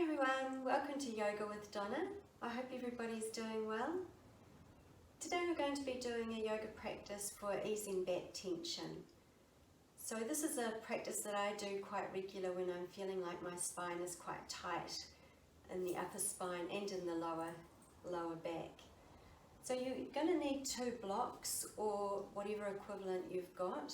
Hi everyone, welcome to Yoga with Donna. I hope everybody's doing well. Today we're going to be doing a yoga practice for easing back tension. So this is a practice that I do quite regular when I'm feeling like my spine is quite tight in the upper spine and in the lower back. So you're going to need 2 blocks or whatever equivalent you've got,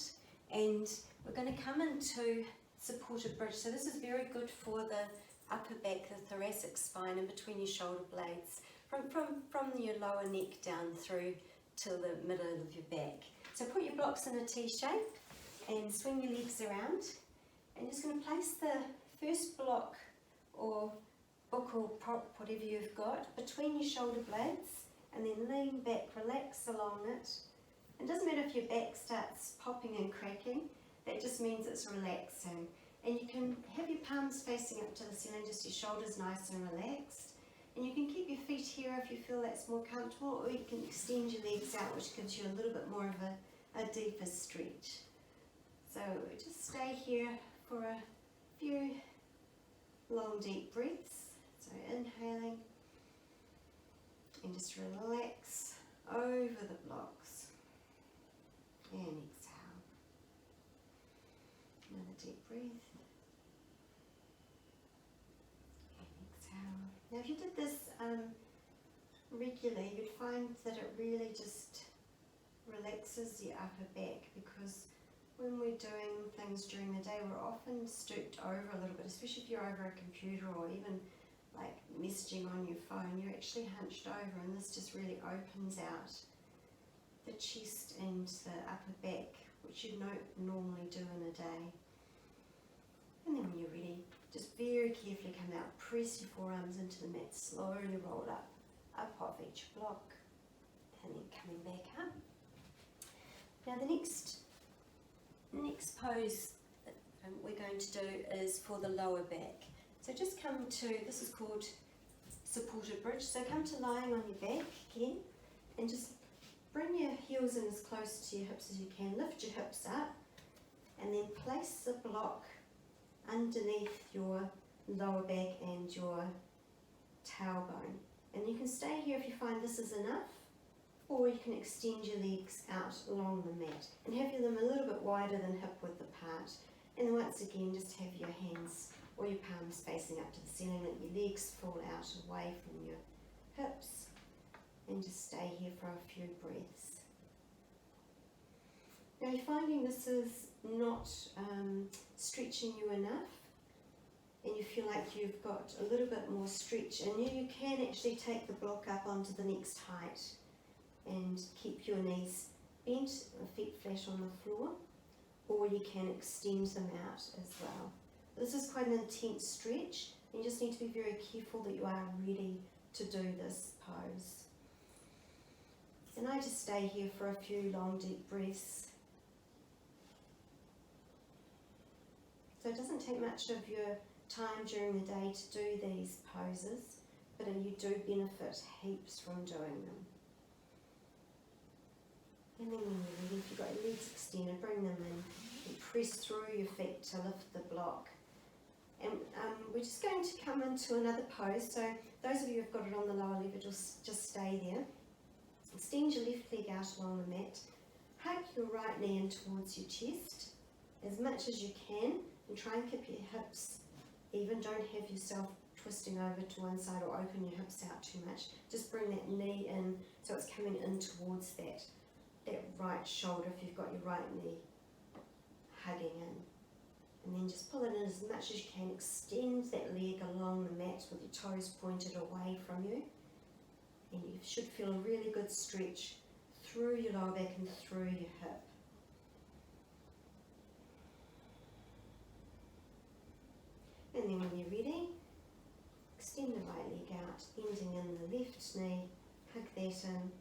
and we're going to come into supported bridge. So this is very good for the upper back, the thoracic spine, and between your shoulder blades, from your lower neck down through to the middle of your back. So put your blocks in a T shape and swing your legs around, and you're just going to place the first block or book or prop, whatever you've got, between your shoulder blades, and then lean back, relax along it. It doesn't matter if your back starts popping and cracking, that just means it's relaxing. And you can have your palms facing up to the ceiling, just your shoulders nice and relaxed. And you can keep your feet here if you feel that's more comfortable, or you can extend your legs out, which gives you a little bit more of a deeper stretch. So just stay here for a few long deep breaths. So inhaling, and just relax over the blocks, and exhale. Another deep breath, and exhale. Now if you did this regularly, you'd find that it really just relaxes your upper back, because when we're doing things during the day, we're often stooped over a little bit, especially if you're over a computer or even like messaging on your phone. You're actually hunched over, and this just really opens out the chest and the upper back, which you don't normally do in a day. And then when you're ready, just very carefully come out, press your forearms into the mat, slowly roll up off each block, and then coming back up. Now the next pose that we're going to do is for the lower back. So just come to, this is called supported bridge, so come to lying on your back again, and just bring your heels in as close to your hips as you can, lift your hips up, and then place the block underneath your lower back and your tailbone. And you can stay here if you find this is enough, or you can extend your legs out along the mat and have them a little bit wider than hip width apart. And then once again, just have your hands or your palms facing up to the ceiling, let your legs fall out away from your hips, and just stay here for a few breaths. Now you're finding this is not stretching you enough, and you feel like you've got a little bit more stretch in you, you can actually take the block up onto the next height and keep your knees bent, feet flat on the floor, or you can extend them out as well. This is quite an intense stretch, and you just need to be very careful that you are ready to do this pose. And I just stay here for a few long deep breaths. So it doesn't take much of your time during the day to do these poses, but you do benefit heaps from doing them. And then when you're ready, if you've got your legs extended, bring them in and press through your feet to lift the block. And we're just going to come into another pose. So those of you who've got it on the lower level, just stay there. Extend your left leg out along the mat. Hug your right knee in towards your chest as much as you can, and try and keep your hips even. Don't have yourself twisting over to one side or open your hips out too much. Just bring that knee in so it's coming in towards that right shoulder if you've got your right knee hugging in. And then just pull it in as much as you can. Extend that leg along the mat with your toes pointed away from you. And you should feel a really good stretch through your lower back and through your hip. And then when you're ready, extend the right leg out, bending in the left knee, hug that in.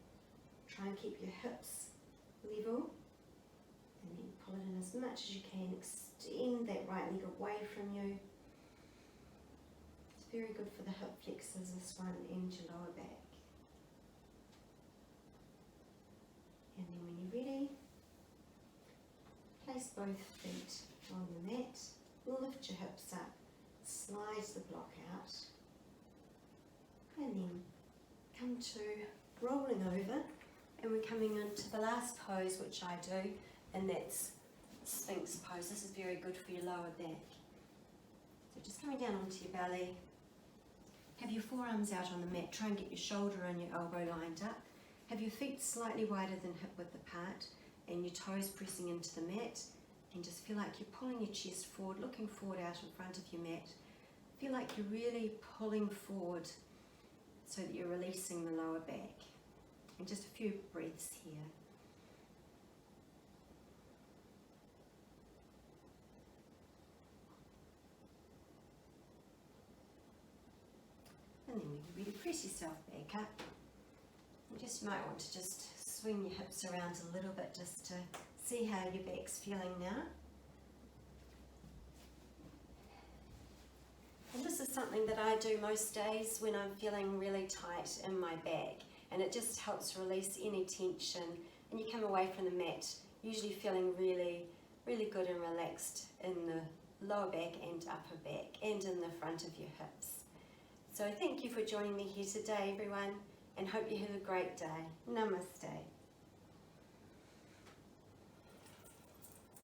Try and keep your hips level, and then pull it in as much as you can. Extend that right leg away from you. It's very good for the hip flexors, this one, and your lower back. And then when you're ready, place both feet on the mat, lift your hips up, slide the block out, and then come to rolling over, and we're coming into the last pose which I do, and that's Sphinx Pose. This is very good for your lower back. So just coming down onto your belly, have your forearms out on the mat, try and get your shoulder and your elbow lined up, have your feet slightly wider than hip width apart, and your toes pressing into the mat, and just feel like you're pulling your chest forward, looking forward out in front of your mat. Feel like you're really pulling forward so that you're releasing the lower back. And just a few breaths here. And then when you're ready, press yourself back up. You just might want to just swing your hips around a little bit just to see how your back's feeling now. And this is something that I do most days when I'm feeling really tight in my back, and it just helps release any tension, and you come away from the mat usually feeling really, really good and relaxed in the lower back and upper back and in the front of your hips. So thank you for joining me here today, everyone, and hope you have a great day. Namaste.